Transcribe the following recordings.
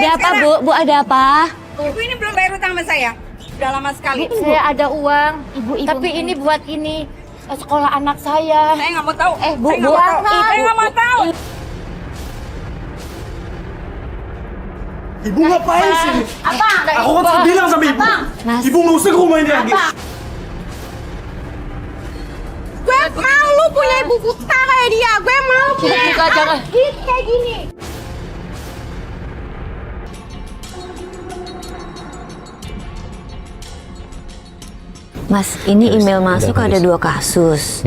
Ada apa, Bu? Bu, ada apa? Ibu ini belum bayar utang sama saya. Sudah lama sekali. Saya ada uang. Ibu. Tapi ini buat ini sekolah anak saya. Saya nggak mau tahu. Bu, Saya nggak mau tahu. Saya nggak mau tahu. Ibu ngapain sih? Apa? Aku kan sudah bilang sama ibu. Mas. Ibu nggak usah ke rumah ini lagi. Gue malu punya ibu buta kayak dia. Gue malu punya Jangan. kayak gini. Mas, ini email masuk ada 2 kasus.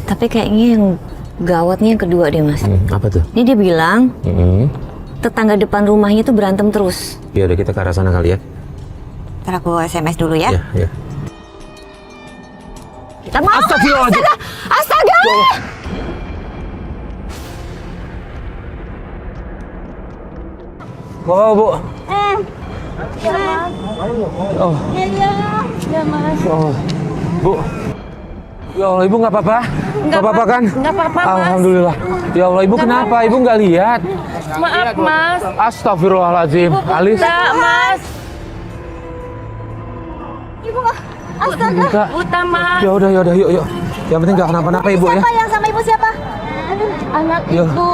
Tapi kayaknya yang gawatnya yang kedua deh, Mas. Apa tuh? Ini dia bilang tetangga depan rumahnya tuh berantem terus. Ya udah kita ke arah sana kali ya. Ntar aku SMS dulu ya. Ya. Kita mau. Astagfirullahaladzim. Astaga! Wow, Bu. Oh. Ya, Mas. Oh. Bu. Ya Allah, Ibu nggak apa-apa? Nggak apa-apa kan? Nggak apa-apa, Mas. Alhamdulillah. Ya Allah, Ibu kenapa? Ibu nggak lihat? Maaf, Mas. Astagfirullahaladzim. Alis. Buta, Mas. Ibu nggak. Astaga. Buta. Buta, Mas. Ya udah, yuk. Yang penting nggak kenapa-napa Ibu ya. Siapa yang sama Ibu siapa? Anak Ya. Ibu.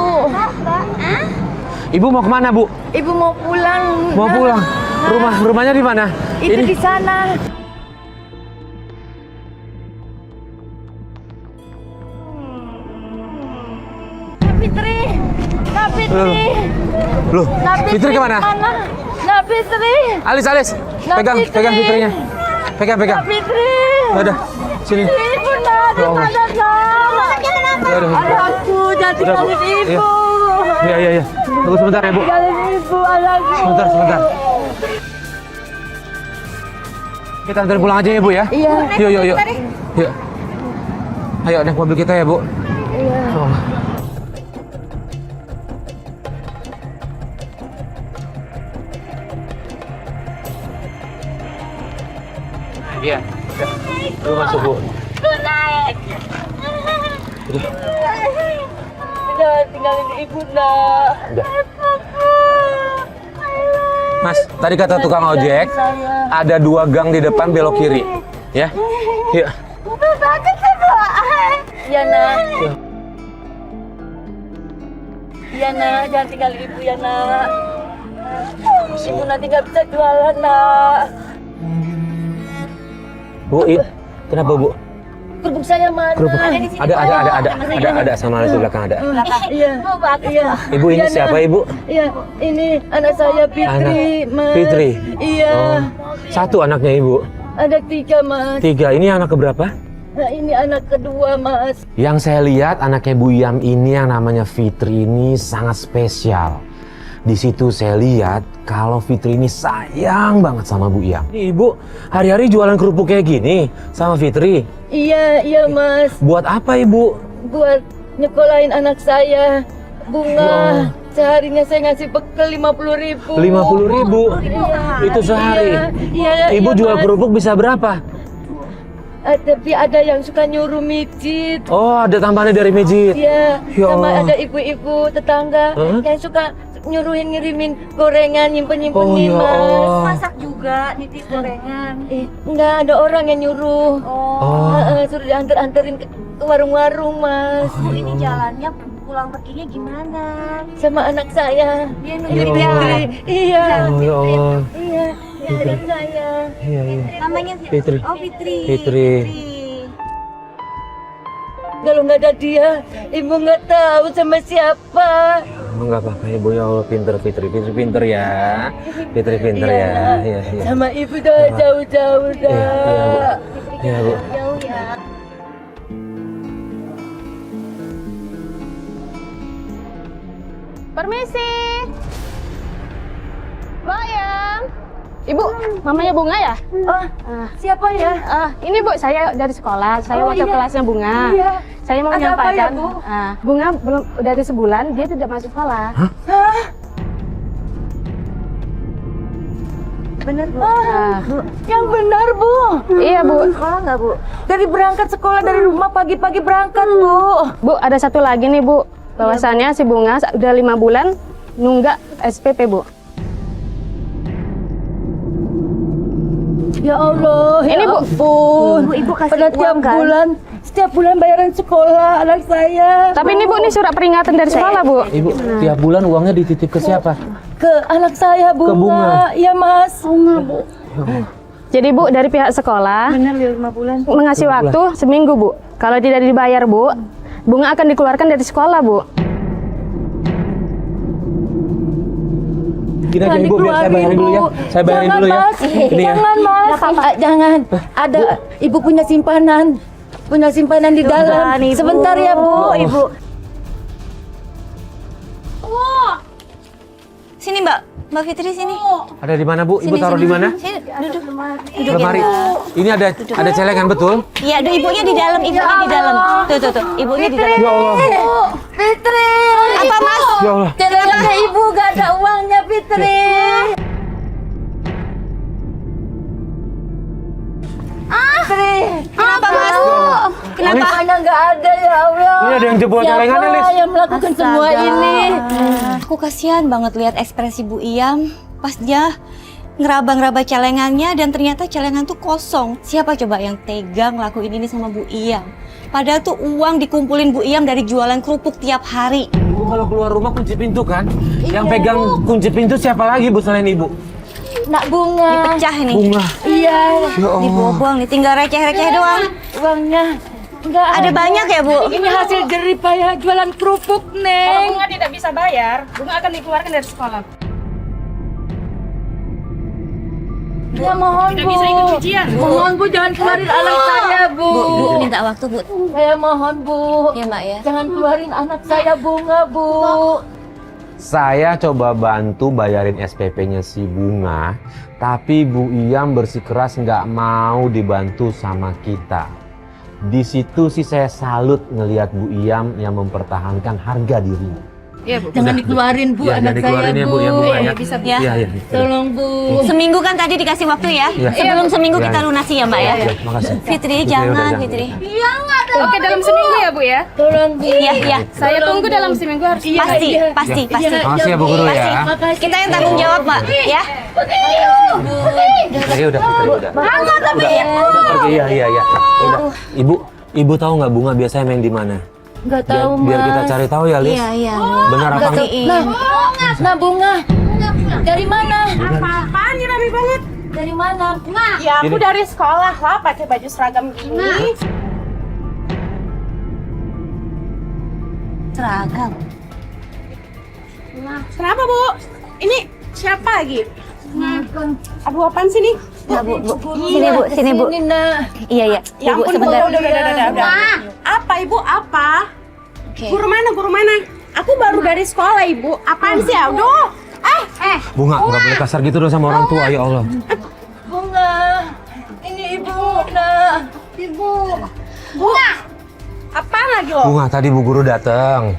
Ibu mau kemana, Bu? Ibu mau pulang. Mau pulang. Rumahnya di mana? Itu di sana. Fitri. Kak Fitri. Loh, Kak Fitri kemana? Kak Fitri. Alis. Pegang Fitrinya. Pegang. Kak Fitri. Udah, sini. Ibu nak, di mana nak? Ya udah. Anakku, jangan tinggalin ibu. Iya. Tunggu sebentar ya, Bu. Tinggalin ibu, anakku. Sebentar. Kita antar pulang aja ya, Bu ya? Iya. Yuk. Ayo, naik mobil kita ya, Bu. Iya. Oh. Iya. Lu masuk, Bu. Naik. Jangan tinggalin ibu, nak. Udah. Mas, tadi kata tukang ojek, ada 2 gang di depan belok kiri. Ya? Yuk. Iya, nak. Iya, nak. Jangan tinggalin ibu ya, nak. Ibu nanti nggak bisa jualan, nak. Bu, kenapa, Bu? Kerupuk saya mana? Kerupuk. Ada sama di belakang ada. Iya. Ibu ini siapa, Ibu? Iya, ini anak saya Fitri, Mas. Fitri? Iya. Oh, 1 anaknya Ibu. Ada 3, Mas. 3, ini anak keberapa? Nah, ini anak kedua, Mas. Yang saya lihat anaknya Bu Yam ini yang namanya Fitri ini sangat spesial. Di situ saya lihat kalau Fitri ini sayang banget sama Bu Yam. Ini Ibu hari-hari jualan kerupuk kayak gini sama Fitri. Iya, Mas. Buat apa Ibu? Buat nyekolahin anak saya. Bunga. Seharinya saya ngasih bekal 50.000. 50.000? Itu sehari? Iya, Ibu jual Mas. kerupuk bisa berapa? Tapi ada yang suka nyuruh mijit. Oh, ada tambahannya dari mijit. Iya, Ya sama Allah. ada ibu-ibu tetangga yang suka nyuruhin ngirimin gorengan, nyimpenin Oh, ya Mas. Allah. Masak juga, nitip gorengan. Enggak ada orang yang nyuruh. Oh. Suruh diantar-anterin ke warung-warung, Mas. Bu, ini jalannya pulang perginya gimana? Sama anak saya. Dia Ini nungguin Fitri. Iya. Oh, ya Allah. Iya, anak saya. Iya. Namanya siapa? Fitri. Oh, Fitri. Fitri. Kalau nggak ada dia, ibu nggak tahu sama siapa. Enggak apa-apa Ibu, ya Allah, pinter Fitri pinter ya. Fitri pinter ya. Iya. Sama ibu dah jauh-jauh dah. Iya, Bu. Jauh ya. Permisi. Bayang. Ibu, mamanya Bunga ya? Oh, siapa ya? Ini Bu, saya dari sekolah. Saya wakil iya. kelasnya Bunga. Iya. Saya mau Ada apa menyampaikan. ya, Bu? Bunga belum dari sebulan dia tidak masuk sekolah. Bener, Bu. Yang benar, Bu. Iya, Bu. Sekolah nggak, Bu? Dari berangkat sekolah dari rumah pagi-pagi berangkat, Bu. Bu, ada satu lagi nih, Bu. Bahwasannya si Bunga udah 5 bulan nunggak SPP, Bu. Ya Allah, Ini, Bu. ampun. Ibu kasih Pada tiap uang kan? bulan, setiap bulan bayaran sekolah anak saya. Tapi ini Bu, ini surat peringatan dari sekolah Bu. Ibu, tiap bulan uangnya dititip ke siapa? Ke anak saya Bunga. Bunga. Iya Mas. Bunga Bu. Jadi Bu, dari pihak sekolah mengasih waktu seminggu Bu. Kalau tidak dibayar Bu, Bunga akan dikeluarkan dari sekolah Bu. Gini aja Ibu, biar saya bayarin dulu ya. Saya bayarin Jangan, dulu ya. Mas. Ini ya. Jangan Mas. Jangan. Ada Ibu punya simpanan. Punya simpanan di dalam. Ibu. Sebentar ya Bu. Ibu. Sini Mbak Fitri sini. Ada di mana Bu? Ibu Sini, taruh sini. di mana? Sini, duduk. Lemari. Ini ada celengan betul? Iya, ibunya di dalam, ibunya di dalam. Tuh, ibunya di dalam. Ya Allah. Fitri. Apa Mas? Ya Allah. Celengannya Ibu gak ada uangnya Fitri. Fitri. Kenapa Mas? Kenapa Anda nggak ada ya Allah? Ini ada yang jebol celengannya, Lis. Siapa yang melakukan semua ini? Aku kasihan banget lihat ekspresi Bu Iyam pas dia ngeraba-ngeraba celengannya dan ternyata celengan tuh kosong. Siapa coba yang tega ngelakuin ini sama Bu Iyam? Padahal tuh uang dikumpulin Bu Iyam dari jualan kerupuk tiap hari. Ibu kalau keluar rumah kunci pintu kan? Yang pegang kunci pintu siapa lagi Bu selain Ibu? Nak Bunga. Pecah ini. Bunga. Iya. Ya Allah. Dibuang nih, tinggal receh-receh doang. Uangnya. Enggak Ada banyak ya Bu? Ini hasil jerih payah jualan kerupuk, Kalau Neng. Bunga tidak bisa bayar, Bunga akan dikeluarkan dari sekolah. Ya mohon Tidak Bu. bisa ikut ujian. Mohon Bu jangan keluarin anak saya Bu. Bu minta waktu Bu. Saya mohon Bu. Ya Mbak ya. Jangan keluarin anak saya Bunga Bu. Saya coba bantu bayarin SPP-nya si Bunga, tapi Bu Iyam bersikeras nggak mau dibantu sama kita. Di situ sih saya salut ngelihat Bu Iyam yang mempertahankan harga dirinya. Iya Bu. Jangan dikeluarin Bu Ya, anak jangan dikeluarin saya ya Bu, ya Bu ya. bisa, Bu. Ya. Iya, iya. Tolong Bu. Seminggu kan tadi dikasih waktu ya? Iya. Sebelum seminggu Iya. kita lunasi ya Mbak ya? Iya, makasih. Fitri, Fitri, jangan udah, Fitri. Oke, dalam seminggu ya Bu ya. Tolong Bu. Iya. Saya tunggu dalam seminggu harus. Pasti. Makasih ya Bu Guru ya. Kita yang tanggung jawab Mbak, ya? Ya udah, Fitri udah. Udah pergi, iya. Udah. Ibu tahu nggak Bunga biasanya main di mana? Enggak Biar, tahu biar kita Mas. cari tahu ya, Lis. Iya. Benar apa enggak? Nah Bunga. Dari mana? Apaan ini rame banget? Dari mana? Ya aku Ini. dari sekolah lah pakai baju seragam gini. Seragam. Kenapa Bu? Ini siapa lagi? Aduh apaan sih nih? Ya, Bu. Sini Bu. Sini nak. Iya. Ya Bu, ampun Bu, sebentar. udah. Apa Ibu? Apa? Oke. Guru mana? Aku baru dari sekolah Ibu. Apaan sih? Aduh. Bunga, nggak boleh kasar gitu dong sama orang tua, ya Allah. Bunga. Ini Ibu nak. Ibu. Bunga. Apaan lagi lo? Bunga, tadi Bu Guru datang.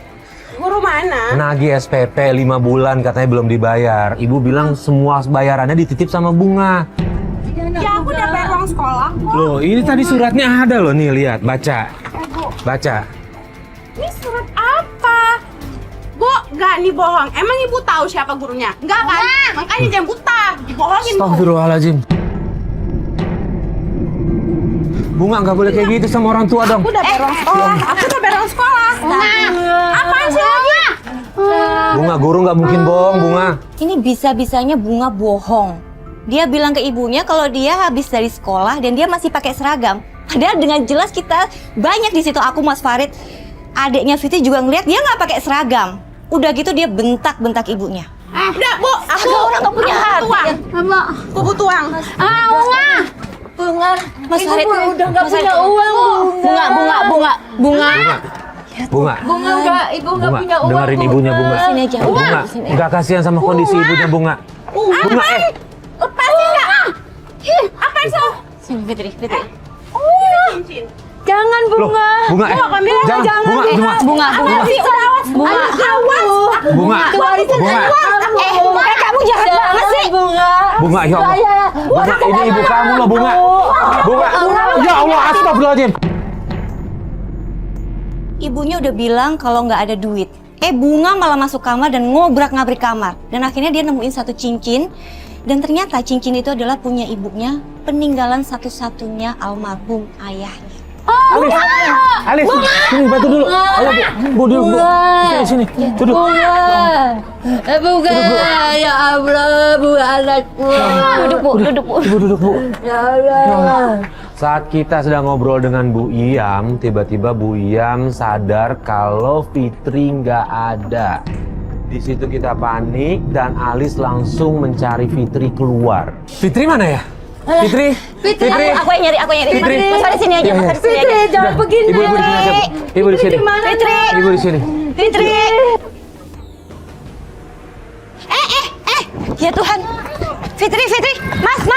Guru mana? Nagih SPP 5 bulan katanya belum dibayar. Ibu bilang semua bayarannya dititip sama Bunga. Ya aku udah bayar uang sekolah. Loh, ini tadi suratnya ada loh nih, lihat, baca. Baca. Ini surat apa? Bu, nggak nih bohong. Emang Ibu tahu siapa gurunya? Nggak kan? Makanya jangan buta. Dibohongin Bu. Astagfirullahaladzim. Bunga nggak boleh kayak gitu sama orang tua dong. Aku udah bayar uang sekolah. Apaan sih lagi? Bunga, guru nggak mungkin bohong, Bunga. Ini bisa-bisanya Bunga bohong. Dia bilang ke ibunya kalau dia habis dari sekolah dan dia masih pakai seragam. Padahal dengan jelas kita banyak di situ, aku Mas Farid, adiknya Fitri juga ngeliat dia nggak pakai seragam. Udah gitu dia bentak-bentak ibunya. Udah Bu, aku Orang nggak punya hati. Aku butuh uang. Bunga. Mas Farid, udah nggak Mas punya Farid. uang. Bunga. Bunga, Bunga nggak. Ibu nggak Bunga, punya uang. dengerin ibunya, Bunga. Sini aja. Bunga, Sini. nggak kasihan sama kondisi ibunya, Bunga. Bunga, Lepasin nggak? Apaan sih? Sini Fitri. Cincin. Jangan loh, Bunga. Bunga, jangan, Bunga. Bunga. Bunga, Kamu jahat banget sih. Bunga, ya Allah. Bunga, ini ibu kamu loh, Bunga. Bunga, ya Allah, astagfirullahaladzim. Ibunya udah bilang kalau nggak ada duit. Bunga malah masuk kamar dan ngobrak-ngabrik kamar. Dan akhirnya dia nemuin satu cincin Dan ternyata cincin itu adalah punya ibunya, peninggalan satu-satunya almarhum ayahnya. Alis, sini bantu dulu. Ayo Bu, duduk Bu. Sini, duduk. Bukan, ya Allah, bukan anakku. Duduk Bu, duduk Bu. Ibu duduk Bu. Ya Allah. Saat kita sedang ngobrol dengan Bu Iyam, tiba-tiba Bu Iyam sadar kalau Fitri nggak ada. Di situ kita panik dan Alis langsung mencari Fitri keluar. Fitri mana ya? Fitri, Fitri. Aku yang nyari, aku yang nyari. Fitri. Mas Farid sini aja, Iya, Mas iya. Farid sini aja. Fitri, jangan begini. Ibu di sini aja, Bu. Ibu di sini. Fitri, Ibu di sini. Fitri. Ya Tuhan. Fitri, Fitri. Mas.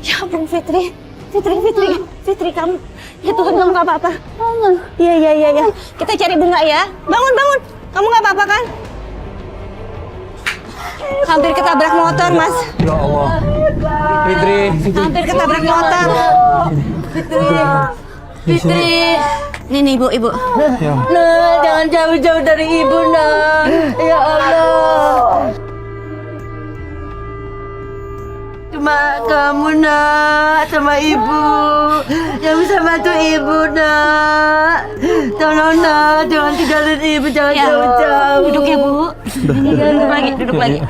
Ya ampun Fitri. Fitri kamu. Ya Tuhan, kamu nggak apa-apa. Iya. Kita cari bunga ya. Bangun. Kamu nggak apa-apa kan? Hampir ketabrak motor, Mas. Ya Allah. Fitri. Hampir ketabrak motor. Fitri. Nih, Ibu. Nah, jangan jauh-jauh dari ibu, nah. Ya Allah. Cuma kamu, nak, sama ibu yang bisa bantu ibu, nak. Tolong, nak, jangan tinggalin ibu, jangan Ya, jauh-jauh. duduk ya, Bu. Duduk lagi.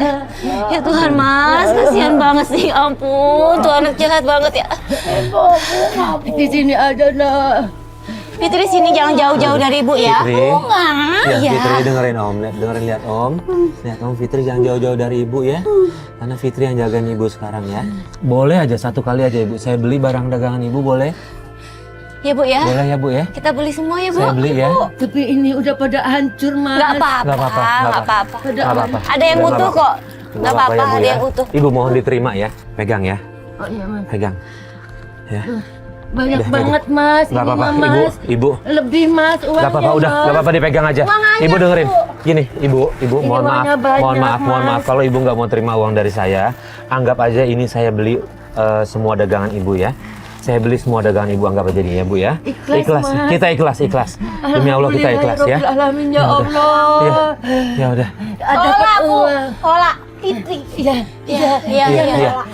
Ya Tuhan, Mas, kasihan banget sih. Ampun, tuh anak jahat banget ya. Di sini ada, nak. Fitri sini jangan jauh-jauh dari Ibu ya. Fitri. Bunga. Ya, Fitri dengerin Om, lihat Om. Lihat Om, Fitri jangan jauh-jauh dari Ibu ya. Karena Fitri yang jagain Ibu sekarang ya. Boleh aja satu kali aja Ibu. Saya beli barang dagangan Ibu boleh? Ya Bu ya. Boleh ya Bu ya? Kita beli semua ya Bu. Saya beli ya. Tapi ini udah pada hancur, Mas. Nggak apa-apa. Nggak apa-apa. Nggak apa-apa. Ada Ada yang utuh kok. Nggak apa-apa, ada yang utuh. Ibu mohon diterima ya. Pegang ya. Oh iya, Mas. Pegang. Ya. Banyak Udah, banget, Mas. Nggak Ini apa-apa. mah, Mas. Ibu. Lebih, Mas, uangnya, Gak apa-apa, udah, Mas. gak apa-apa dipegang aja. Ibu dengerin, gini, ibu, mohon maaf, uangnya banyak, mohon maaf. Mas. Kalau ibu nggak mau terima uang dari saya, anggap aja ini saya beli semua dagangan ibu ya. Saya beli semua dagangan ibu, anggap aja ini ya bu ya. Ikhlas, Mas. Kita ikhlas. Demi Allah kita ikhlas ya. Alhamdulillahirobbilalamin, ya udah. Allah. Ya udah. Dapat uang. Pola Fitri. Iya.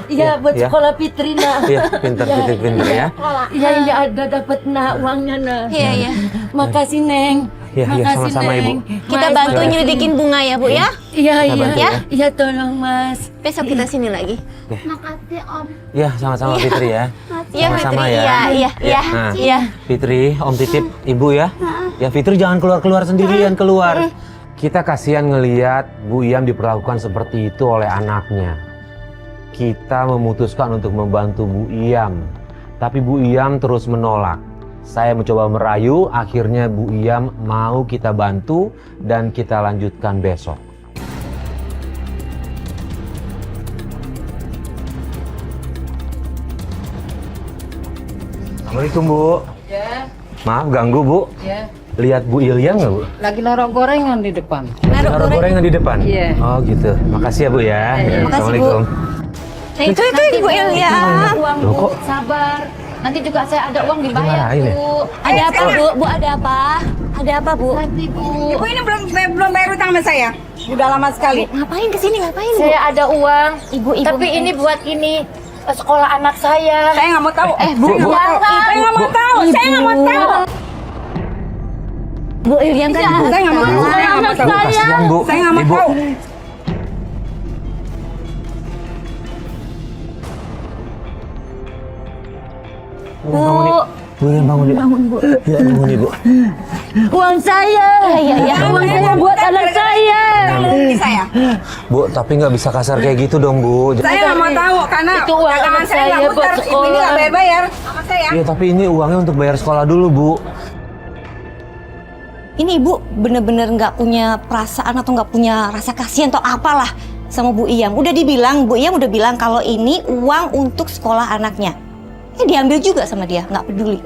Iya, buat iya. sekolah Fitri, nak. Iya, pintar ya. Iya, ini ada dapat, nak, uangnya, nak. Iya. Makasih, Neng. Iya, Makasih, sama-sama, Neng. Ibu. Kita Mas, bantu makasih. nyelidikin bunga ya Bu ya. Iya. bantu ya. Iya, tolong, Mas. Besok kita sini lagi. Iya, sama-sama Fitri ya. Iya Sama-sama Fitri. ya. Iya. Nah, Iya. Fitri, Om titip ibu ya. Ya Fitri jangan keluar sendirian keluar. Kita kasihan ngelihat Bu Iyam diperlakukan seperti itu oleh anaknya. Kita memutuskan untuk membantu Bu Iyam, tapi Bu Iyam terus menolak. Saya mencoba merayu, akhirnya Bu Iyam mau kita bantu dan kita lanjutkan besok. Assalamualaikum Bu. Ya, Maaf ganggu Bu. ya. Lihat Bu Ilya nggak Bu? Lagi naruh gorengan di depan. Naruh gorengan di depan? Iya. Oh gitu. Makasih ya Bu ya. Assalamualaikum. Nah, itu Ibu Ilya. Uang, Loh, Bu. kok? Sabar. Nanti juga saya ada uang dibayar, Dimarahin ya? Bu. Ada apa Bu? Bu ada apa? Ada apa Bu? Nanti, Bu. Ibu ini belum bayar utang sama saya. Udah lama sekali. Ngapain kesini? Ngapain Bu? Saya ada uang. Ibu. Tapi ini buat ini sekolah anak saya. Saya nggak mau tahu. Bu. Saya nggak mau tahu. Saya nggak mau tahu. Bu Ilya kan Bu. Saya nggak mau tahu. Saya nggak mau tahu. Bu, kasihan Bu. Saya nggak mau Ibu. tahu. Bu. Bu, bangun Bu. Ya, bangun Ibu. Uang saya. Iya. Uang saya buat anak saya. Ini saya. Bu, tapi nggak bisa kasar kayak gitu dong Bu. Saya nggak mau tahu karena Itu uang dagangan anak saya nggak saya buat muter. Ibu ini sekolah. nggak bayar sama saya. Iya, tapi ini uangnya untuk bayar sekolah dulu Bu. Ini Ibu bener-bener nggak punya perasaan atau nggak punya rasa kasihan atau apalah sama Bu Iyam. Udah dibilang, Bu Iyam udah bilang kalau ini uang untuk sekolah anaknya. Diambil juga sama dia, nggak peduli.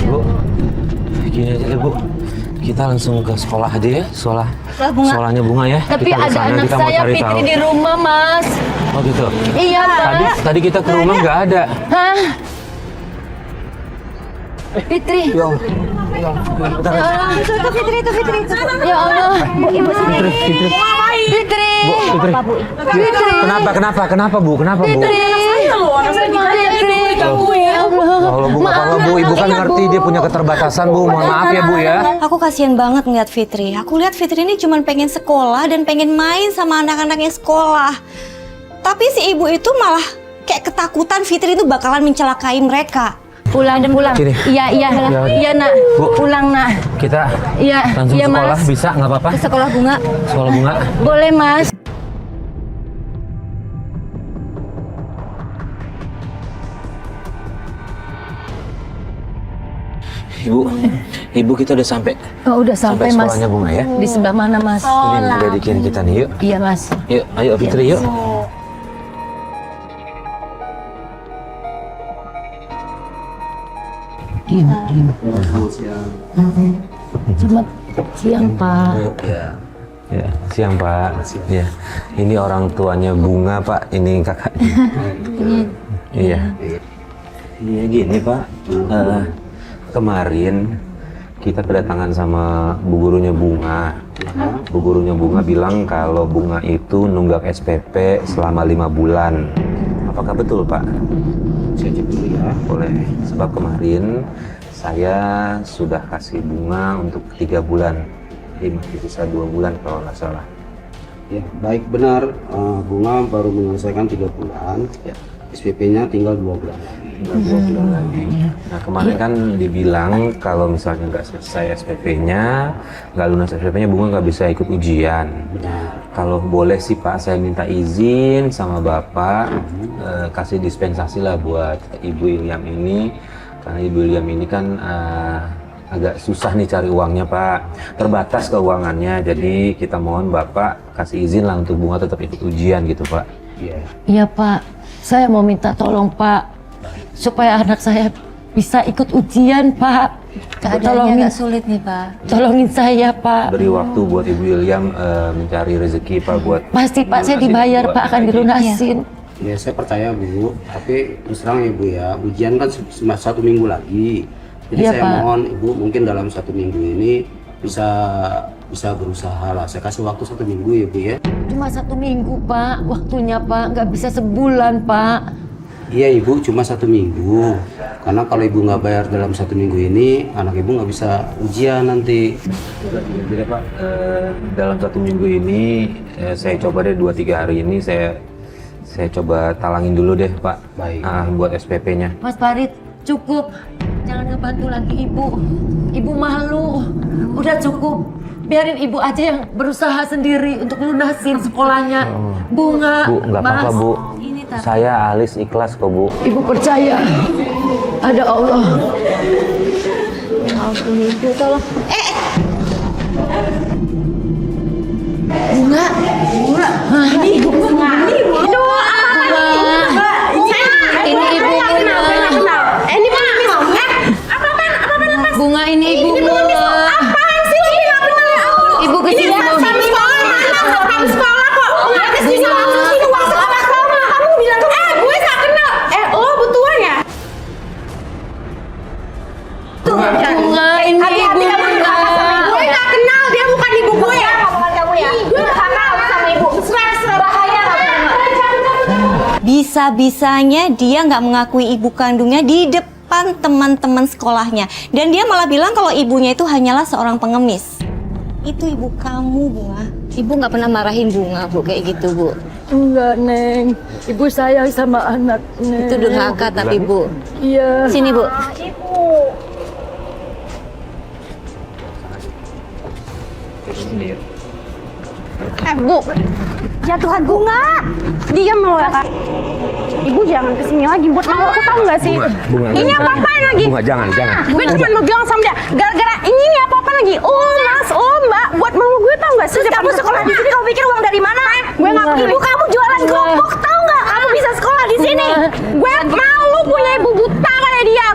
Bu, gini aja deh Bu. kita langsung ke sekolah aja ya, Bunga. sekolahnya Bunga ya. Tapi Kita ada kesana, anak kita mau saya cari Fitri tahu. di rumah, Mas. Oh gitu. Iya, Pak. Tadi kita ke rumah nggak ada. Hah? Fitri. Ya Allah. Bentar, Itu Fitri. Ya Allah. Ibu sendiri. Fitri. Fitri. Bu, Fitri. Fitri. Kenapa Bu? Fitri. Fitri. Ya Allah. Kalau Bu, nggak apa-apa Bu, Ibu kan ngerti dia punya keterbatasan Bu. Mohon maaf ya Bu ya. Aku kasihan banget ngeliat Fitri. Aku lihat Fitri ini cuma pengen sekolah dan pengen main sama anak-anaknya sekolah. Tapi si ibu itu malah kayak ketakutan Fitri itu bakalan mencelakai mereka. Pulang. Sini. Iya, Nak. Bu. Pulang, Nak. Kita Iya, langsung iya, sekolah, Mas. bisa nggak apa-apa? Ke sekolah Bunga. Sekolah Bunga. Boleh, Mas. Ibu kita udah sampai Oh, udah sampai, Mas. sekolahnya Bunga ya. Di sebelah mana, Mas? Ini udah di kiri kita nih, yuk. Iya, Mas. Yuk, ayo Fitri yuk. Selamat siang, Pak. Ya, siang Pak. Ya, ini orang tuanya Bunga Pak. Ini kakaknya. Iya. Iya gini Pak. Kemarin kita kedatangan sama bu gurunya Bunga. Bu gurunya Bunga bilang kalau Bunga itu nunggak SPP selama 5 bulan. Apakah betul Pak? Saya cek dulu ya. Boleh. Sebab kemarin saya sudah kasih Bunga untuk 3 bulan. Jadi masih sisa 2 bulan kalau nggak salah. Ya, baik benar. Bunga baru menyelesaikan 3 bulan. Ya. SPP-nya tinggal 2 bulan lagi. Tinggal 2 bulan lagi. Nah kemarin kan dibilang kalau misalnya nggak selesai SPP-nya, nggak lunas SPP-nya, Bunga nggak bisa ikut ujian. Kalau boleh sih Pak, saya minta izin sama Bapak kasih dispensasi lah buat Ibu Iliam ini. Karena Ibu Iliam ini kan agak susah nih cari uangnya Pak, terbatas keuangannya, jadi kita mohon Bapak kasih izin lah untuk Bunga tetap ikut ujian gitu Pak. Iya. Iya, Pak. Saya mau minta tolong, Pak, supaya anak saya bisa ikut ujian, Pak. Keadaannya agak sulit nih Pak. Tolongin saya, Pak. Beri waktu buat Ibu Iliam mencari rezeki Pak buat. Pasti Pak, saya dibayar, Pak, akan dilunasin. Ya, saya percaya Bu, tapi terus terang ya Bu ya, ujian kan cuma 1 minggu lagi. Jadi Iya, saya Pak. mohon Ibu mungkin dalam 1 minggu ini bisa berusaha lah. Saya kasih waktu 1 minggu ya Bu ya. Cuma 1 minggu, Pak. Waktunya, Pak. Nggak bisa sebulan, Pak. Iya Ibu, cuma 1 minggu. Karena kalau Ibu nggak bayar dalam 1 minggu ini, anak Ibu nggak bisa ujian nanti. Jadi Pak, dalam 1 minggu ini saya coba deh 2-3 hari ini saya coba talangin dulu deh Pak. Baik. Buat SPP-nya. Mas Farid, cukup. Jangan ngebantu lagi Ibu. Ibu malu. Udah cukup. Biarin Ibu aja yang berusaha sendiri untuk lunasin sekolahnya. Bunga, Bu, nggak apa-apa Mas. Bu. Saya alis ikhlas kok Bu. Ibu percaya ada Allah. Ibu tolong. Bunga. Ini Ibu Bunga. Ini Ibu Bunga. Ini pengemis. Apa-apaan? Bunga ini Ibu Bunga. Apaan sih? Ini nggak kenal ya Allah. Ibu kesini Ini mau sama sekolah mana? Sama sekolah kok. Gratis bisa langsung sini uang sekolah sama. Kamu bilang, gue nggak kenal. Lo butuhan ya? Bunga ini Ibu Bunga. Gue nggak kenal, dia bukan ibu gue ya. Ngomongan kamu ya. Gue nggak kenal sama ibu. Serah bahaya kamu. Bisa-bisanya dia nggak mengakui ibu kandungnya di depan teman-teman sekolahnya. Dan dia malah bilang kalau ibunya itu hanyalah seorang pengemis. Itu ibu kamu, Bunga. Ibu nggak pernah marahin Bunga, Bu, kayak gitu, Bu. Enggak, Neng. Ibu sayang sama anak, Neng. Itu durhaka tapi, Bu. Iya. Sini, Bu. Bu, ya Tuhan Bunga. Diam lo ya. Ibu jangan kesini lagi buat malu. Aku tahu nggak sih? Bunga, Ini apa-apaan lagi? Bunga, jangan. Gue cuma mau bilang sama dia, gara-gara ini nih apa-apa lagi? Oh Mas, oh Mbak, buat malu gue tau nggak sih? Kamu sekolah di sini, kamu pikir uang dari mana? Gue nggak. Ibu kamu jualan kerupuk, tau nggak? Kamu bisa sekolah di sini. Gue malu punya ibu buta kayak dia.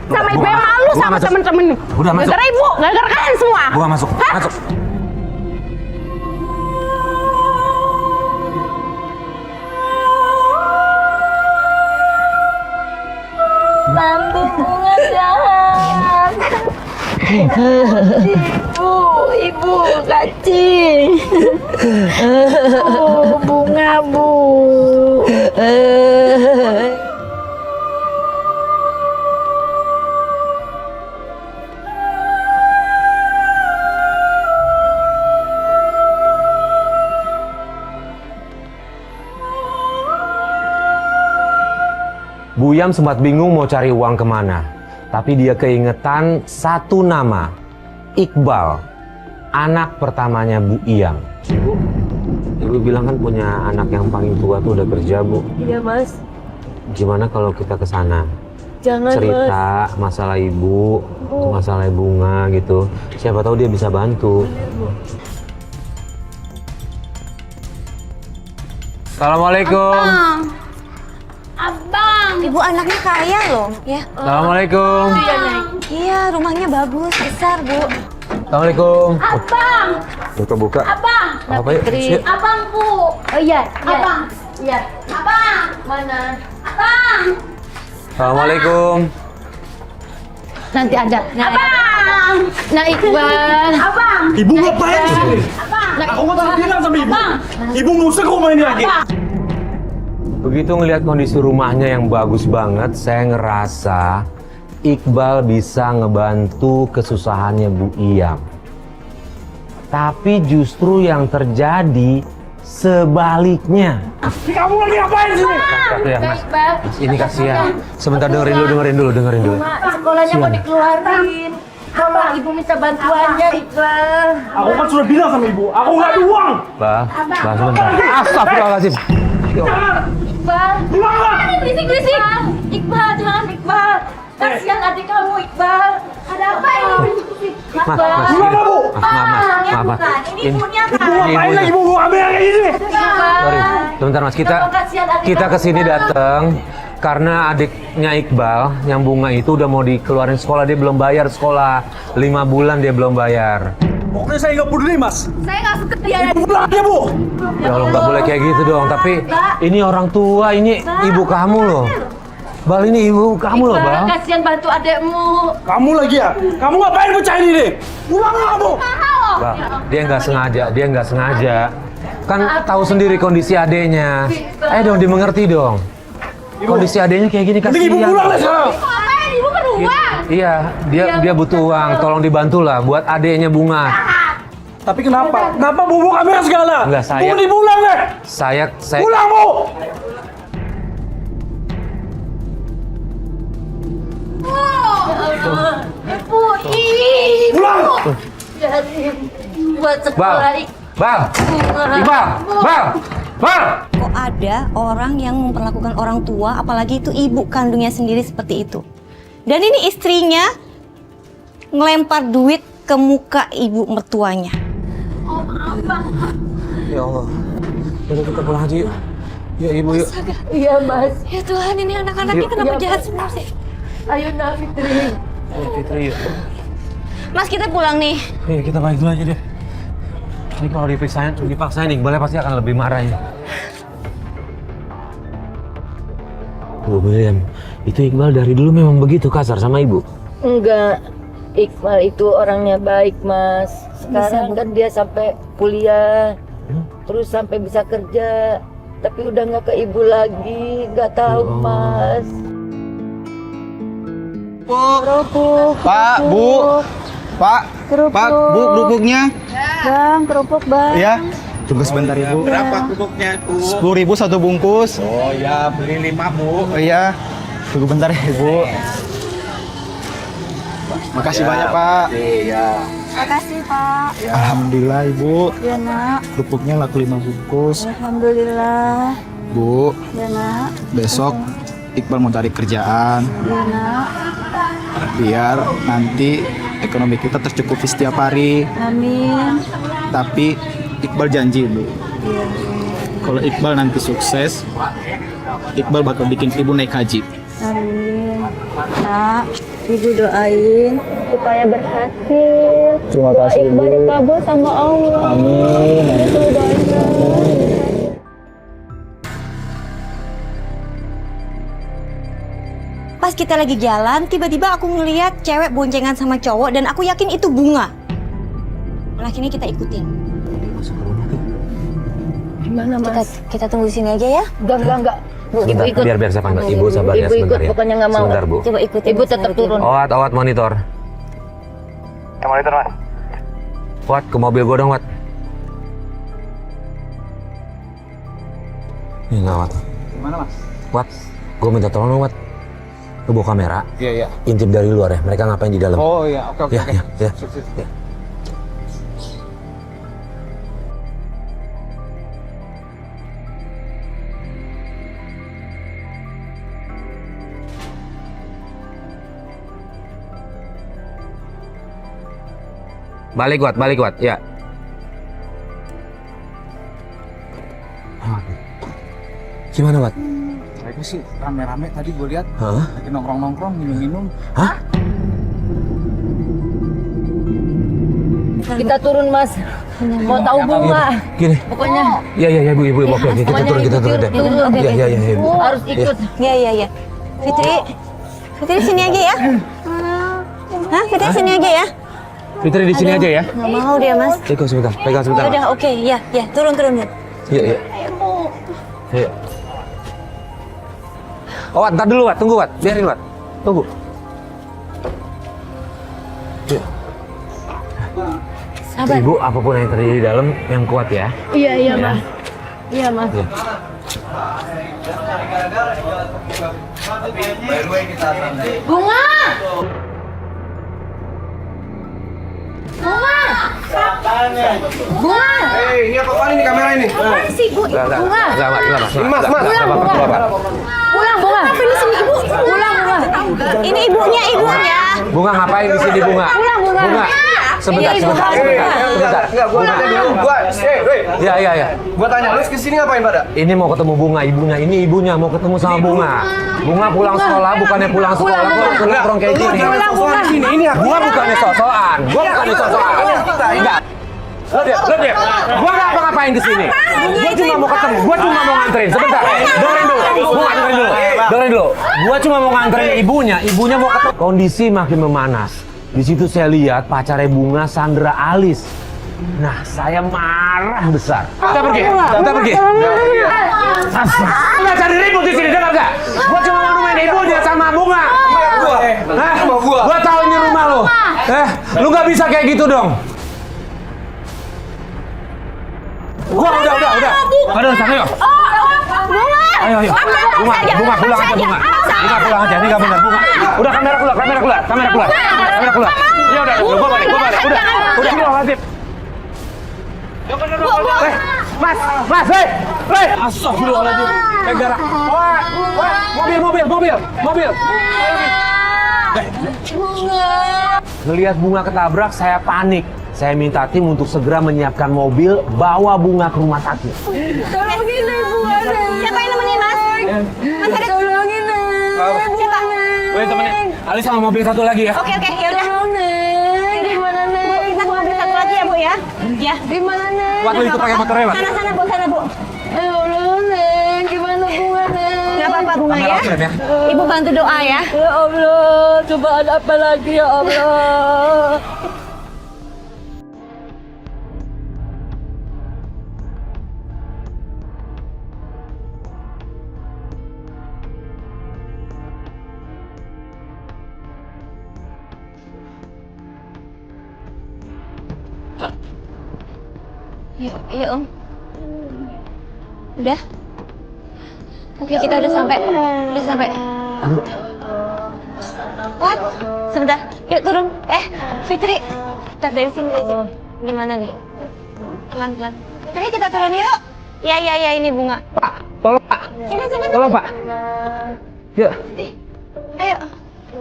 Sama ibu yang malu sama temen Udah masuk. Gara-gara ibu, gara-gara kalian semua. Gua masuk. Masuk. Tante bunga jahat. Ibu kacing. Bunga, Bu. Bu Yam sempat bingung mau cari uang kemana. Tapi dia keingetan satu nama. Iqbal. Anak pertamanya Bu Iyam. Ibu bilang kan punya anak yang paling tua tuh udah kerja, Bu. Iya, Mas. Gimana kalau kita ke sana? Jangan, Cerita masalah ibu, masalah bunga gitu. Siapa tahu dia bisa bantu. Assalamualaikum. Abang, ibu anaknya kaya loh, ya. Assalamualaikum. Iya, rumahnya bagus, besar, Bu. Assalamualaikum. Abang, Buka-buka. abang, Apa ya? Yuk. abang, Bu. Oh iya, Abang, iya. abang, Mana? abang, Assalamualaikum. Nanti ada. abang, Nah, Iqbal. abang. Ibu ngapain di sini? Aku kan sudah bilang sama ibu. Ibu ngusir rumah ini lagi. Begitu ngelihat kondisi rumahnya yang bagus banget, saya ngerasa Iqbal bisa ngebantu kesusahannya Bu Iyam. Tapi justru yang terjadi sebaliknya. Kamu lagi ngapain di sini? Ya, Mas. Mas, ini kasihan. Sebentar dengerin dulu. Mak, sekolahnya mau dikeluarin. Tolong ibu minta bantuannya, Iqbal. Aku kan sudah bilang sama ibu, aku nggak ada uang. Bah, sebentar. Astagfirullahaladzim. Iqbal. Berisik. Iqbal, jangan Iqbal. Kasihan adik kamu, Iqbal. Ada apa ini? Mas, Gimana, Bu? maaf. Ini ibunya Ibu kan. ngapain lagi ibu ambil kayak gini? Sorry, sebentar Mas. Kita kesini datang karena adiknya Iqbal yang Bunga itu udah mau dikeluarin sekolah, dia belum bayar sekolah 5 bulan dia belum bayar. Pokoknya saya nggak peduli, Mas. Saya nggak suka dia. Ibu pulang aja, Bu. Ya Allah, nggak boleh kayak gitu dong. Tapi ini orang tua, ini ibu kamu loh. Bal, ini ibu kamu loh, Bal. Kasihan bantu adekmu. Kamu lagi ya? Kamu ngapain pecahin ini? Pulang kamu. Bal, dia nggak sengaja. Kan tahu sendiri kondisi adeknya. Dong dimengerti dong. Kondisi adeknya kayak gini Mending ibu kasihan. pulang deh sekarang. Ngapain ibu kan uang? Iya, dia butuh uang. Tolong dibantu lah buat adeknya Bunga. Tapi kenapa? Kenapa Bu kamera segala? Enggak, saya- Bu dipulang deh. Saya Pulang, Bu. Ibu, Pulang. Buat Bal, sekolah Bal. Kok ada orang yang memperlakukan orang tua, apalagi itu ibu kandungnya sendiri seperti itu. Dan ini istrinya ngelempar duit ke muka ibu mertuanya. Ya Allah. Yaudah kita pulang aja yuk. Ya ibu yuk. Iya, Mas. Ya Tuhan, ini anak-anaknya kenapa Iya, jahat Mas. semua sih? Ayo, Nak Fitri. Ayo Fitri yuk. Mas, kita pulang nih. Iya kita balik dulu aja deh. Ini kalau dipaksain Iqbalnya pasti akan lebih marah ya. Bu William, itu Iqbal dari dulu memang begitu kasar sama ibu? Enggak. Iqbal itu orangnya baik, Mas. Sekarang kan dia sampai kuliah. Terus sampai bisa kerja. Tapi udah nggak ke ibu lagi. Nggak tahu, Mas. Pak, Bu, Pak, Pak, Bu, kerupuknya. Bang, kerupuk bang. Ya, tunggu sebentar Ibu. Berapa kerupuknya, Bu? 10.000 satu bungkus. Oh ya, beli 5, Bu. Oh iya, tunggu bentar ya, Ibu. Makasih banyak, Pak. Iya. Makasih Pak. Alhamdulillah, Ibu. Ya nak. Kerupuknya laku 5 bungkus. Alhamdulillah. Bu, Ya nak. besok Iqbal mau cari kerjaan. Ya nak. Biar nanti ekonomi kita tercukupi setiap hari. Amin. Tapi Iqbal janji, Bu. Kalau Iqbal nanti sukses, Iqbal bakal bikin ibu naik haji. Amin. Nak, ibu doain supaya berhasil. Terima Doa kasih, Iqbal Bu. dikabul sama Allah. Amin. Itu doanya. Pas kita lagi jalan, tiba-tiba aku ngeliat cewek boncengan sama cowok dan aku yakin itu Bunga. Dan akhirnya kita ikutin. Gimana Mas? Kita tunggu di sini aja ya. Enggak. Bu, Sebentar, Ibu ikut. biar saya panggil. Ibu sabar ya Ibu sebentar ikut, ya. pokoknya nggak mau. Sebentar, Bu. Coba ikutin. Ibu tetap turun. Owat monitor. Ya monitor, Mas. Wat, ke mobil gua dong, Wat. Ini nggak, Wat. Gimana, Mas? Wat, gua minta tolong dong, Wat. Lu bawa kamera, Iya. intip dari luar ya. Mereka ngapain di dalam? Oh iya, oke. Ya. Sip. Ya. Balik Wat, ya. Gimana, Wat? Mereka sih rame-rame tadi gue lihat. Hah? Lagi nongkrong-nongkrong, minum-minum. Hah? Kita turun, Mas. Mau tahu Bunga. Gini. Pokoknya Iya, Ibu. Oke, kita turun deh. Turun. Iya, Ibu. harus ikut. Iya. Fitri sini aja ya. Hah, Fitri sini aja ya. Fitri di sini aja ya. Nggak mau dia, Mas. Pegang sebentar. Udah, oke, ya, turun. Iya. Iya. Oh, Wat, ntar dulu, Wat. Tunggu, Wat. Biarin, Wat. Tunggu. Iya. Sabar. Ibu, apapun yang terjadi di dalam, yang kuat ya. Iya Mas. Iya Mas. Iya. Bunga. Ini apa ini kamera ini? Mas. Pulang Bunga. Apa ini sini Ibu? Pulang Bunga. Ini ibunya. Bunga ngapain di sini, Bunga? Bunga. Sebentar. Enggak, gua tanya dulu. Iya. Gua tanya, lu kesini ngapain pada? Ini mau ketemu Bunga, ibunya. Ini ibunya mau ketemu sama Bunga. Bunga pulang sekolah, bukannya pulang sekolah. Gua nongkrong kayak gini. Ini aku. Gua bukannya sok-sokan. Enggak. Lo dia. Gua nggak apa-ngapain di sini. Gua cuma mau ketemu. Gua cuma mau nganterin. Sebentar. Dengerin dulu. Gua cuma mau nganterin ibunya. Ibunya mau ketemu. Kondisi makin memanas. Di situ saya lihat pacarnya Bunga, Sandra Alis. Nah, saya marah besar. Kita pergi. Nggak cari ribut di sini, dengar nggak? Gua cuma mau nemuin ibunya sama Bunga. Gua tahu ini rumah lo. Lu nggak bisa kayak gitu dong. Gua udah. Aduh, sana yuk. Ayo. Bunga pulang aja, Bunga. Bunga pulang aja, ini nggak benar, Bunga. Udah, kamera keluar. Ya udah, gua balik. Udah, Lazif. Mas, hei. Astagfirullahaladzim. Gara. Mobil. Ngelihat Bunga ketabrak, saya panik. Saya minta tim untuk segera menyiapkan mobil, bawa Bunga ke rumah sakit. Tolongin ibu ada. Siapa yang nemenin, Mas? Mas ada. Tolongin. Siapa? Woi, temenin. Ali sama mobil satu lagi ya. Oke, ya udah. Gimana Neng? Bu, kita ke mobil satu lagi ya, Bu ya. Ya. Gimana Neng? Waktu itu pakai motornya, Pak. Sana, Bu. Ya Allah Neng, gimana Bunga Neng? Nggak apa-apa, Bunga ya. Ya. Ibu bantu doa ya. Ya Allah, cobaan apa lagi ya Allah. Yuk, Om. Udah? Oke, kita udah sampai. What? Sebentar. Yuk turun. Fitri. Ntar dari sini aja. Gimana nih? Pelan-pelan. Fitri, kita turun yuk. Ya, ini Bunga. Pak, tolong Pak. Sini. Tolong Pak. Yuk. Ayo.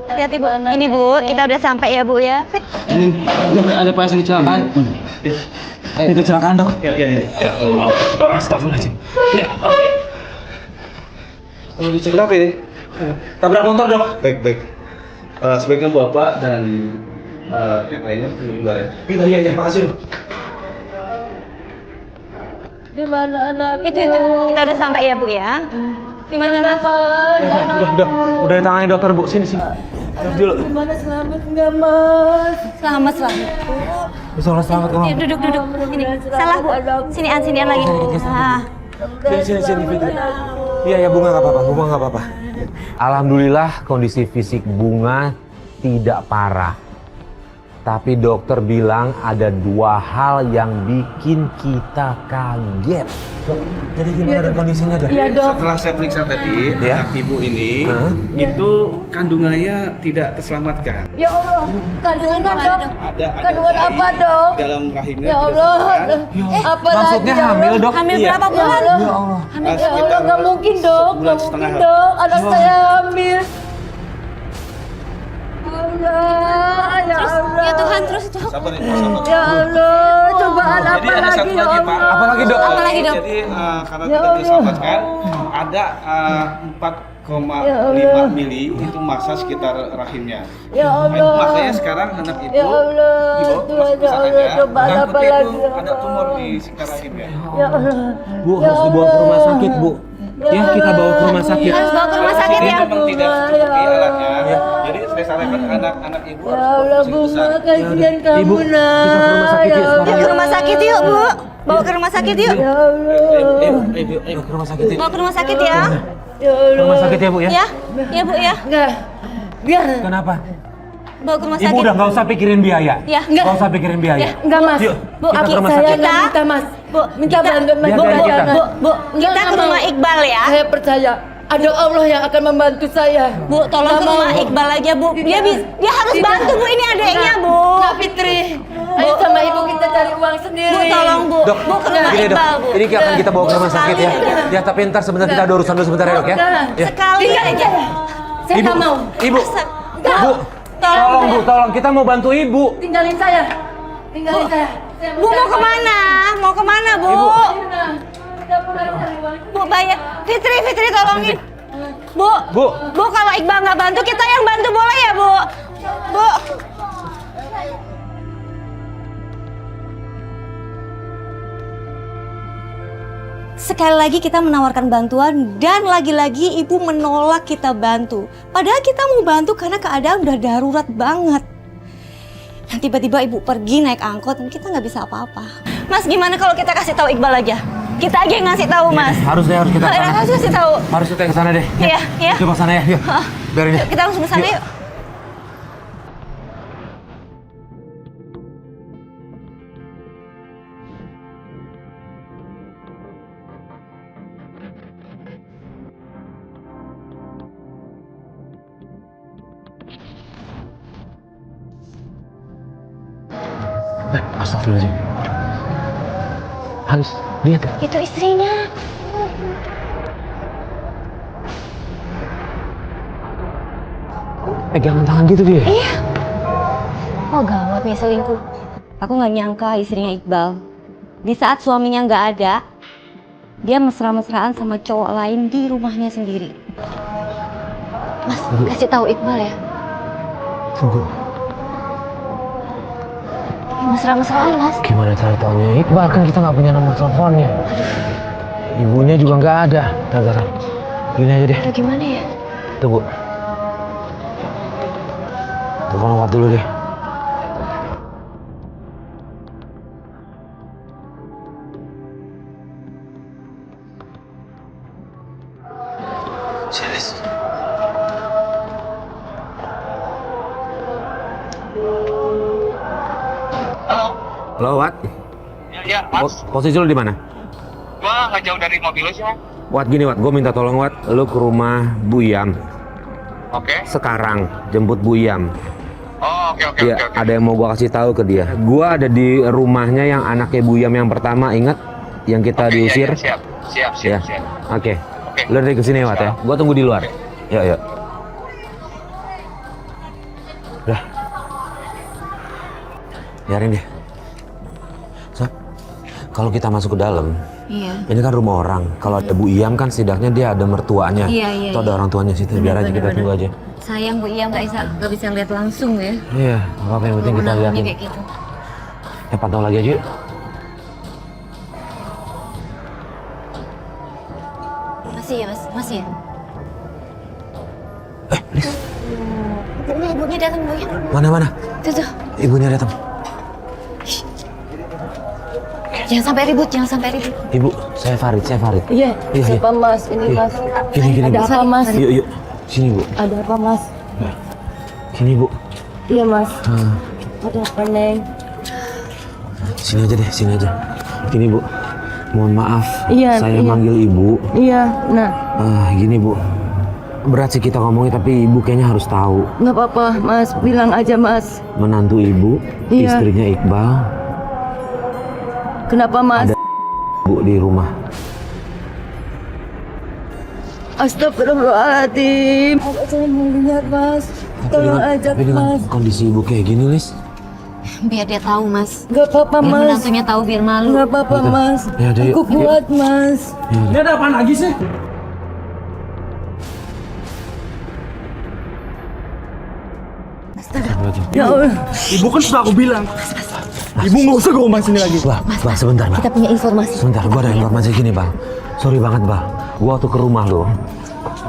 Hati-hati, Bu. Ini, Bu. Kita udah sampai ya, Bu ya. Ini ada pasien kecelakaan. Ini kecelakaan, Dok. Iya. Ya Allah. Astagfirullahaladzim. Ya. Kalau dicegah apa ini? Tabrak motor, Dok. Baik. Sebaiknya Bapak dan Yang lainnya di luar ya. Iya, makasih. Di mana anak? Itu kita udah sampai ya Bu ya. Di mana Mas? Udah ditangani dokter Bu, sini. Dulu. Gimana selamat nggak Mas? Selamat. Selamat kamu. Ya, duduk. Sini. Salah Bu. Sinian lagi. Nah. Sini Fitri. Iya Bunga nggak apa-apa. Alhamdulillah kondisi fisik Bunga tidak parah. Tapi dokter bilang ada 2 hal yang bikin kita kaget. Jadi gimana dengan kondisinya dok? Iya dok. Setelah saya periksa tadi, anak ibu ini itu kandungannya tidak terselamatkan. Ya Allah, kandungan dok. Ada Kandungan bayi apa dok? dalam rahimnya. Ya tidak Allah. terselamatkan. Apa Maksudnya lagi, ya hamil Allah? dok? Hamil Iya. berapa Ya bulan? Allah. Ya Allah. Ya Allah, nggak mungkin dok. Nggak mungkin dok. Anak saya hamil. Allah, ya Allah. Ya Tuhan, terus. Sabar ya, sabar. Ya Allah, cobaan Jadi apa ada lagi satu ya lagi Pak. Allah? Apa lagi, Dok? Apa lagi, Dok? Jadi karena Ya tidak Allah. diselamatkan, ada 4,5 mili itu massa sekitar rahimnya. Ya Allah. Makanya sekarang anak ibu Ya Allah, dibawa ke Tuhan, ya rumah Allah, sakit cobaan dan apa itu lagi, ya ada Allah. tumor di sekitar rahimnya. Ya Allah. Bu Ya harus dibawa ke rumah sakit Bu. Ya kita bawa ke rumah sakit. Harus bawa ke rumah sakit Ini ya. memang tidak cukup alatnya. Jadi saya sarankan anak-anak ibu Ya harus Allah, beroperasi besar. Bunga, kasihan Ibu, kamu nak. kita ke rumah sakit yuk sekarang. Yuk ke rumah sakit yuk Bu. Bawa ke rumah sakit yuk. Ya Allah. Ayo ke rumah sakit yuk. Bawa ke rumah sakit ya. Ya Ke Allah. rumah sakit ya Bu ya. Ya Bu ya. Enggak. Biar. Kenapa? Bawa ke rumah Ibu sakit. udah nggak usah pikirin biaya. Ya. Nggak usah pikirin biaya. Enggak mas. Yuk, Bu, kita ke rumah Saya sakit. nggak minta mas. Bu, Minta kita- bantuan mas. Biar Bukan kita. jangan. Bu, kita ke rumah Iqbal ya. Saya percaya ada Allah yang akan membantu saya. Bu, tolong ke rumah Iqbal aja Bu. Dia harus bantu Bu, ini adeknya Bu. Kak Fitri, ayo sama ibu kita cari uang sendiri. Bu, tolong Bu. Dok, Bu ke rumah gini dok, Iqbal Bu. ini akan kita bawa ke rumah sakit ya. Sekali aja. Ya tapi ntar sebentar kita ada urusan dulu sebentar ya dok ya. Ya. Sekali aja. Saya nggak mau. Ibu, Bu, tolong Bu, tolong kita mau bantu ibu. Tinggalin saya. Tinggalin saya. Saya Bu mau kemana? Mau kemana Bu? Udah mulai cari uang. Bu bayar. Fitri tolongin. Bu, Bu. kalau Iqbal nggak bantu, kita yang bantu boleh ya Bu? Bu. Sekali lagi kita menawarkan bantuan dan lagi-lagi ibu menolak kita bantu. Padahal kita mau bantu karena keadaan udah darurat banget. Dan tiba-tiba ibu pergi naik angkot dan kita nggak bisa apa-apa. Mas gimana kalau kita kasih tahu Iqbal aja? Kita aja yang ngasih tahu Mas. Harus kita ke sana. Harus kasih tahu. Harus kita ke sana deh. Iya, iya. Coba ke sana ya, yuk. Biarin ya. Yuk, kita langsung ke sana yuk. Astagfirullahaladzim. Halis, lihat ya. Itu istrinya. Pegangan tangan gitu dia. Iya. Oh gawat nih selingkuh. Aku nggak nyangka istrinya Iqbal. Di saat suaminya nggak ada, dia mesra-mesraan sama cowok lain di rumahnya sendiri. Mas, kasih tahu Iqbal ya. Tunggu. Mesra-mesraan Mas. Gimana cara taunya Iqbal, kan kita nggak punya nomor teleponnya. Ibunya juga nggak ada. Ntar, gini aja deh. Aduh gimana ya? Tunggu. Telepon Awat dulu deh. Jelas. Halo, Wat. Ya, Mas. Posisi lu di mana? Gua nggak jauh dari mobil lu sih, Mas. Wat, gini Wat, gue minta tolong Wat, lu ke rumah Buyam. Oke. Sekarang jemput Buyam. Oh, oke. Iya, ada yang mau gua kasih tahu ke dia. Gua ada di rumahnya yang anaknya Buyam yang pertama, ingat? Yang kita diusir. Siap. Ya. Oke. Lu dari kesini Wat ya. Gua tunggu di luar. Ya. Udah. Biarin deh. So, kalau kita masuk ke dalam, Iya. Ini kan rumah orang. Kalau ada Bu Iyam kan setidaknya dia ada mertuanya. Iya. Atau ada orang tuanya situ. Biar aja kita tunggu aja. Sayang Bu Iyam nggak bisa lihat langsung ya. Iya, apa yang penting kita lihatin. Kayak gitu. Pantau lagi aja yuk. Masih ya Mas, masih ya. Lis, Ibunya datang Bu ya. mana? Tuh. Ibunya datang. Jangan sampai ribut. Ibu, saya Farid. Iya, siapa Mas? Ini Iya. Mas. Gini, Ada Bu. apa Mas? Yuk. Sini, Bu. Ada apa Mas? Sini, Bu. Iya Mas. Ada apa Neng? Sini aja. Gini, Bu. Mohon maaf. Iya, saya iya. manggil Ibu. Iya, nah. Gini, Bu. Berat sih kita ngomongnya, tapi Ibu kayaknya harus tahu. Nggak apa-apa Mas, bilang aja Mas. Menantu Ibu, Iya. istrinya Iqbal, Kenapa Mas? Ada Bu di rumah. Astagfirullahaladzim. Saya mau lihat Mas. Tolong ajak Tapi dengan Mas. kondisi Ibu kayak gini, Lis. Biar dia tahu Mas. Nggak apa-apa Biar Mas. menantunya tahu biar malu. Nggak apa-apa Gitu. Mas. Ya udah, yuk, Aku kuat Mas. Ini ada apaan lagi sih? Ya Allah. Ibu kan sudah aku bilang. Ibu nggak usah ke rumah sini lagi. Bang, sebentar, Bang. Kita punya informasi. Sebentar, gua ada informasi gini, Bang. Sorry banget, Bang. Gua waktu ke rumah lo,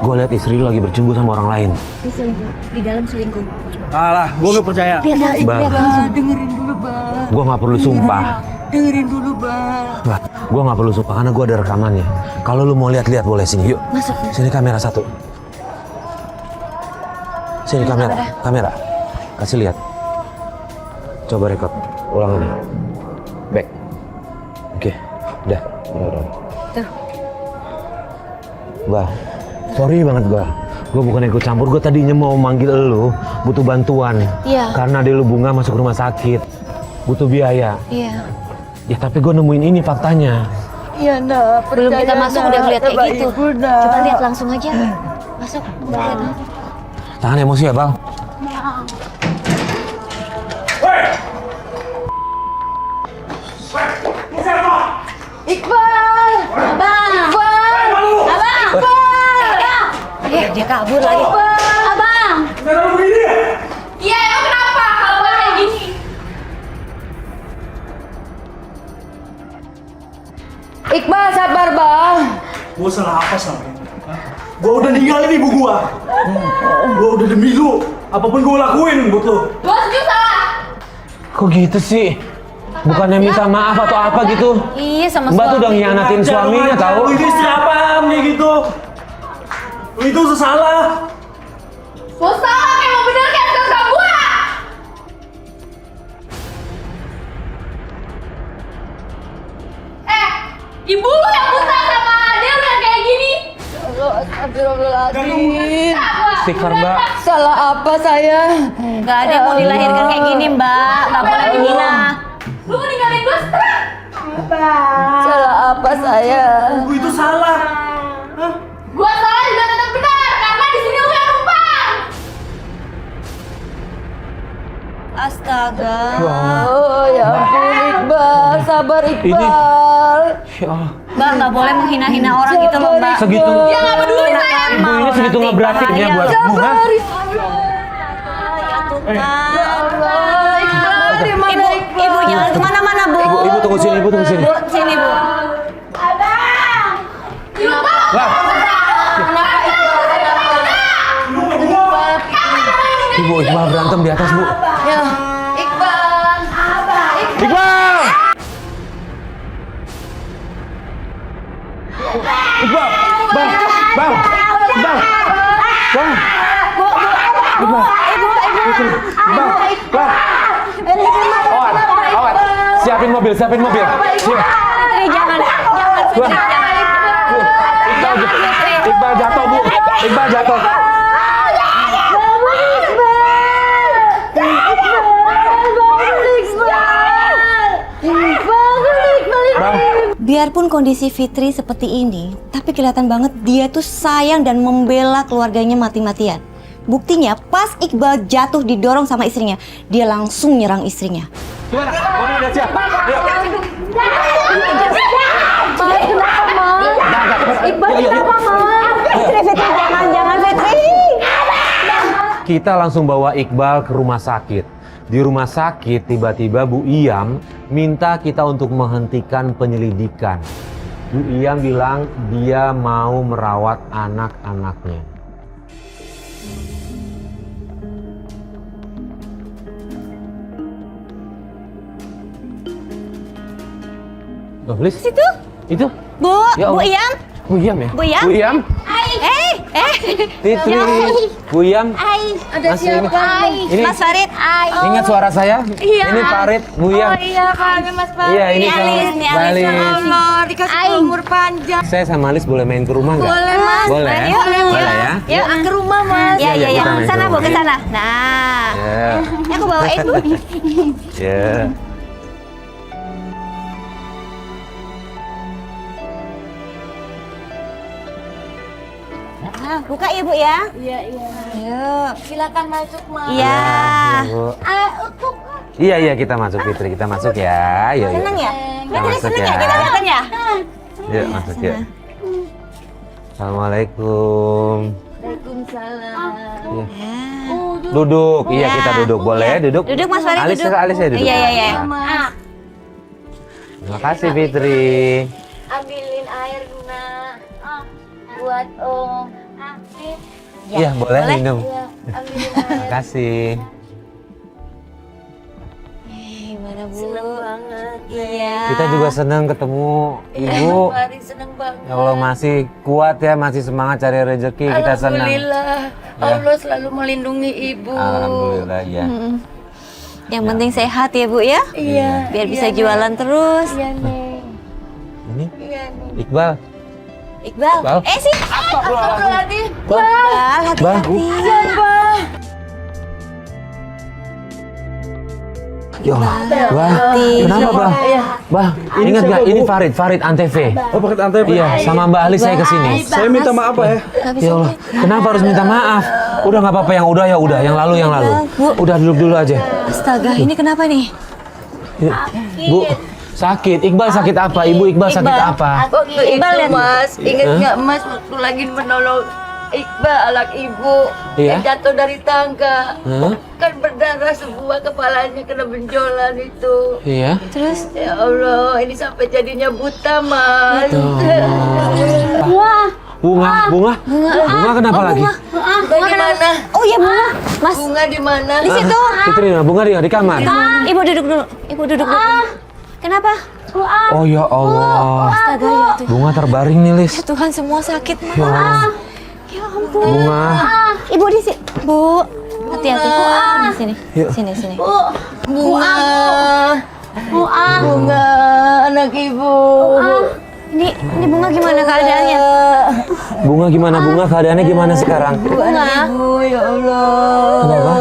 gua lihat istri lo lagi bercumbu sama orang lain. Di dalam selingkuh. Alah, gue nggak percaya. Bang, Dengerin dulu Bang. gua nggak perlu sumpah. Dengerin dulu Bang. Bang, gua nggak perlu sumpah karena gua ada rekamannya. Kalau lu mau lihat boleh sini, yuk. Masuk. Sini kamera satu. Sini kamera. Kasih lihat. Coba rekod. Ulang ini. Back. Oke. Udah. Tuh. Bah, sorry banget Bah. Gue bukan ikut campur. Gue tadinya mau manggil lu, butuh bantuan. Iya. Karena ada lu Bunga masuk rumah sakit, butuh biaya. Iya. Ya tapi gue nemuin ini faktanya. Iya nak. Belum kita masuk udah ngeliat kayak Sama gitu. Ibu, nak. Coba lihat langsung aja. Masuk. Lihat. Tahan emosi ya Bang. Iqbal. Abang. Dia kabur lagi. Abang. Iya, emang kenapa kalau kayak gini? Iqbal sabar Bang. Gue salah apa sama ini? Gue udah ninggalin ibu gue. Gue udah demi lu. Apapun gue lakuin buat lu. Bos juga salah. Kok gitu sih? Bukannya minta maaf atau apa gitu? Iya sama Mbak tuh udah ngianatin suaminya tahu. Lu ini istri apaan kayak gitu? Lu itu sesalah. Bos salah kayak mau bener kayak kakak gua. Ibu lu yang buta sama dia udah kayak gini. Astagfirullahaladzim. Istighfar Mbak. Salah apa saya? Gak ada yang mau dilahirkan kayak gini Mbak. Gak boleh dihina. Lu ninggalin gua setelah. Salah apa saya? Ibu itu salah. Gua salah juga tetap benar karena di sini lu yang numpang. Astaga. Oh ya ampun Iqbal, sabar Iqbal. Ya Allah. Mbak gak boleh menghina-hina orang gitu loh Mbak. Segitu. Ya nggak peduli saya. Ibu ini segitu nggak berarti ya buat Bunga. Ibu jangan kemana-mana Bu. Ibu tunggu sini, Ibu tunggu sini. Bu, sini Bu. Abang. Lah. Ibu Iqbal berantem di atas Bu. Ya, Iqbal. Iqbal! Iqbal! Bang! Bang! Bang! Bang! Iqbal! Bang! Bang! Awat! Siapin mobil! Fitri jangan. Bang! Iqbal jatuh Bu! Iqbal jatuh! Biarpun kondisi Fitri seperti ini, tapi kelihatan banget dia tuh sayang dan membela keluarganya mati-matian. Buktinya pas Iqbal jatuh didorong sama istrinya, dia langsung nyerang istrinya. Gimana? Mobil udah siap? Ayo! Jangan Fitri. Kita langsung bawa Iqbal ke rumah sakit. Di rumah sakit tiba-tiba Bu Iyam minta kita untuk menghentikan penyelidikan. Bu Iyam bilang dia mau merawat anak-anaknya. Oh, Liz? Situ. Itu? Bu, Ya Bu Allah. Iyam. Bu Iyam ya? Bu Iyam? Bu Iyam? Fitri. Bu Iyam? Ada siapa? Ini Mas Farid. ingat suara saya? Iya. Ini Farid, Bu Iyam. Oh iya kami Mas Farid. Iya, ini Ini sama Alis, ini Mbak Alis. Alis. Allah dikasih umur panjang. Saya sama Alis boleh main ke rumah nggak? Boleh Mas. Boleh? Yuk, Boleh ya? Yuk, Ke rumah Mas. Ya, Iya, ya, ya. kita main Sana, ke Bu, ke rumah. sana. Nah. Ya. Ini aku bawain, Bu. Ya. Nah, buka ya, Bu ya. Iya. Yuk. Silakan masuk Mas. Iya. Bu. Iya, iya kita masuk Fitri, kita masuk ya. Yuk, yuk. Senang ya? Kita Fitri masuk senang ya. ya? Kita datang ya? Yuk, masuk ya. Assalamualaikum. Waalaikumsalam. Iya. Duduk, iya kita duduk. Boleh duduk? Duduk, Mas Farid, Alis, duduk. Alis ya duduk. Iya, iya, iya. Terima kasih Fitri. Ambilin air nak. Buat Om. Iya, boleh minum. Ya, ambilin air. Terima kasih. Gimana, Bu? Seneng banget. Iya. Kita juga senang ketemu Ibu. Farid seneng banget. Ya Allah masih kuat ya, masih semangat cari rezeki. Kita senang. Alhamdulillah. Allah selalu melindungi Ibu. Alhamdulillah ya. Yang penting sehat ya, Bu ya. Iya. Biar bisa jualan terus. Iya, Neng. Ini Iya, Neng. Iqbal. Iqbal. Iqbal. Sih. Astagfirullahaladzim. Iqbal, hati-hati. Ya Allah. Bah, kenapa Bah? Bah, ingat nggak ini Farid Antv. Oh, paket antep. Iya, sama Mbak Ali saya kesini. Saya minta maaf ya. Ya Allah, kenapa harus minta maaf? Udah nggak apa-apa, yang udah ya udah, yang lalu yang lalu. Udah duduk dulu aja. Astaga, ini kenapa nih? Bu, sakit. Iqbal sakit apa? Ibu Iqbal sakit apa? Waktu Iqbal itu lihat. Mas, ingat nggak Mas waktu lagi menolong Iqbal anak Ibu Iya. yang jatuh dari tangga. Hah? Kan berdarah semua kepalanya kena benjolan itu. Iya. Terus? Ya Allah, ini sampai jadinya buta Mas. Bunga kenapa lagi? Bunga di mana? Oh iya, Bunga. Mas, Bunga di mana? di situ. Fitri, bunga di kamar. Ibu duduk dulu. Ibu duduk dulu. Kenapa? Oh ya Allah. Astaga, ya Tuhan. Bunga terbaring nih, Lis. Ya Tuhan, semua sakit, Mas. Ya Allah. Ya ampun. Bunga. Ibu di sini. Bu, hati-hati. Di sini. Yuk. Sini. Bunga. Bunga, anak Ibu. Ini Bunga gimana keadaannya? Bunga gimana? Bunga keadaannya gimana sekarang? Bunga. Ibu, ya Allah. Kenapa?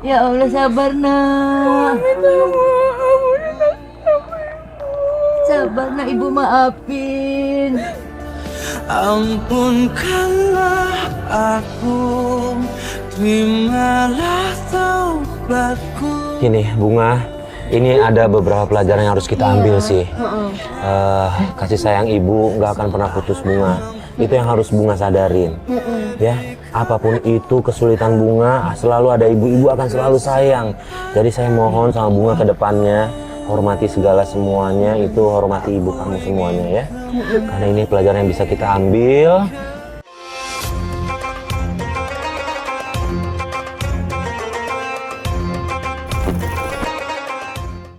Ya Allah, sabar nak. Sabar nak, Ibu maafin. Ampunkanlah aku, terimalah taubatku. Gini, Bunga, ini ada beberapa pelajaran yang harus kita ambil sih. Kasih sayang ibu nggak akan pernah putus, Bunga. Itu yang harus Bunga sadarin. Ya, apapun itu kesulitan Bunga, selalu ada ibu akan selalu sayang. Jadi saya mohon sama Bunga ke depannya, hormati segala semuanya, itu hormati ibu kamu semuanya ya. Karena ini pelajaran yang bisa kita ambil.